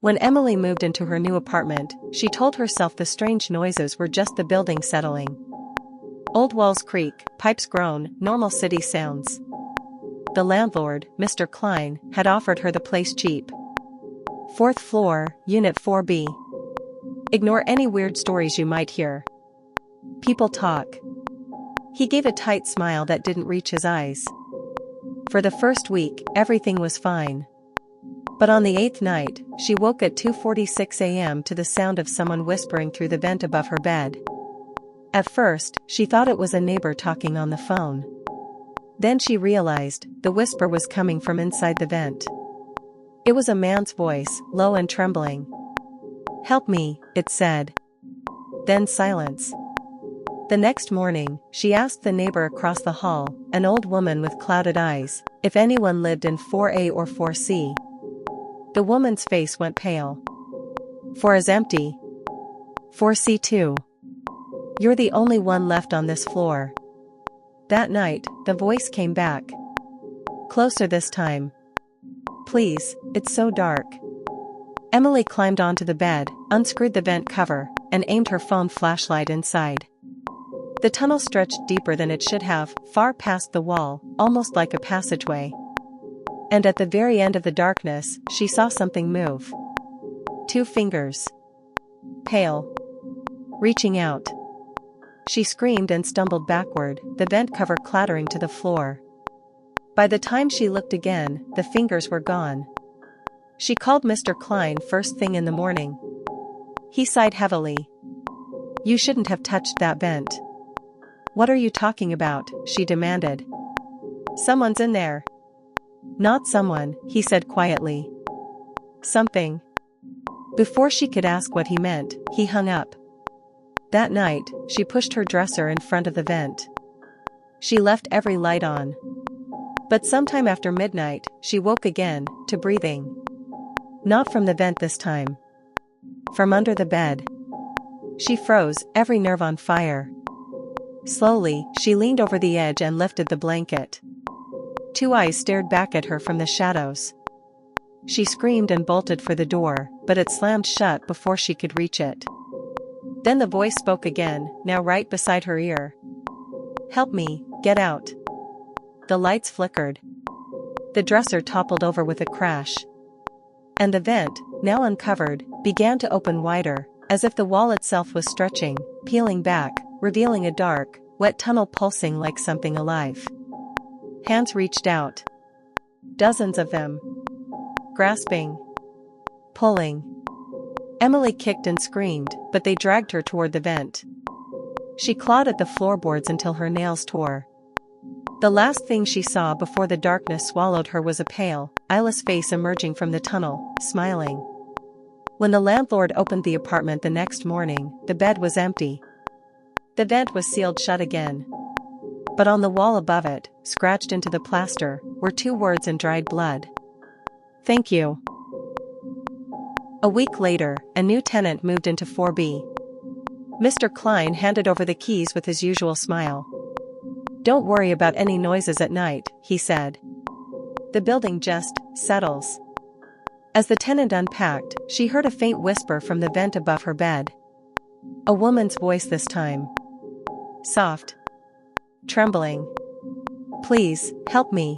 When Emily moved into her new apartment, she told herself the strange noises were just the building settling. Old walls creak, pipes groan, normal city sounds. The landlord, Mr. Klein, had offered her the place cheap. 4th floor, Unit 4B. Ignore any weird stories you might hear. People talk. He gave a tight smile that didn't reach his eyes. For the first week, everything was fine. But on the 8th night, she woke at 2:46 a.m. to the sound of someone whispering through the vent above her bed. At first, she thought it was a neighbor talking on the phone. Then she realized the whisper was coming from inside the vent. It was a man's voice, low and trembling. "Help me," it said. Then silence. The next morning, she asked the neighbor across the hall, an old woman with clouded eyes, if anyone lived in 4A or 4C. The woman's face went pale. 4 is empty. 4C too. You're the only one left on this floor. That night, the voice came back. Closer this time. Please, it's so dark. Emily climbed onto the bed, unscrewed the vent cover, and aimed her phone flashlight inside. The tunnel stretched deeper than it should have, far past the wall, almost like a passageway. And at the very end of the darkness, she saw something move. 2 fingers. Pale. Reaching out. She screamed and stumbled backward, the vent cover clattering to the floor. By the time she looked again, the fingers were gone. She called Mr. Klein first thing in the morning. He sighed heavily. You shouldn't have touched that vent. What are you talking about? She demanded. Someone's in there. Not someone, he said quietly. Something. Before she could ask what he meant, he hung up. That night, she pushed her dresser in front of the vent. She left every light on. But sometime after midnight, she woke again, to breathing. Not from the vent this time. From under the bed. She froze, every nerve on fire. Slowly, she leaned over the edge and lifted the blanket. 2 eyes stared back at her from the shadows. She screamed and bolted for the door, but it slammed shut before she could reach it. Then the voice spoke again, now right beside her ear. Help me, get out. The lights flickered. The dresser toppled over with a crash. And the vent, now uncovered, began to open wider, as if the wall itself was stretching, peeling back, revealing a dark, wet tunnel pulsing like something alive. Hands reached out. Dozens of them. Grasping. Pulling. Emily kicked and screamed, but they dragged her toward the vent. She clawed at the floorboards until her nails tore. The last thing she saw before the darkness swallowed her was a pale, eyeless face emerging from the tunnel, smiling. When the landlord opened the apartment the next morning, the bed was empty. The vent was sealed shut again. But on the wall above it, scratched into the plaster, were 2 words in dried blood. Thank you. A week later, a new tenant moved into 4B. Mr. Klein handed over the keys with his usual smile. Don't worry about any noises at night, he said. The building just settles. As the tenant unpacked, she heard a faint whisper from the vent above her bed. A woman's voice this time. Soft. Trembling. Please, help me,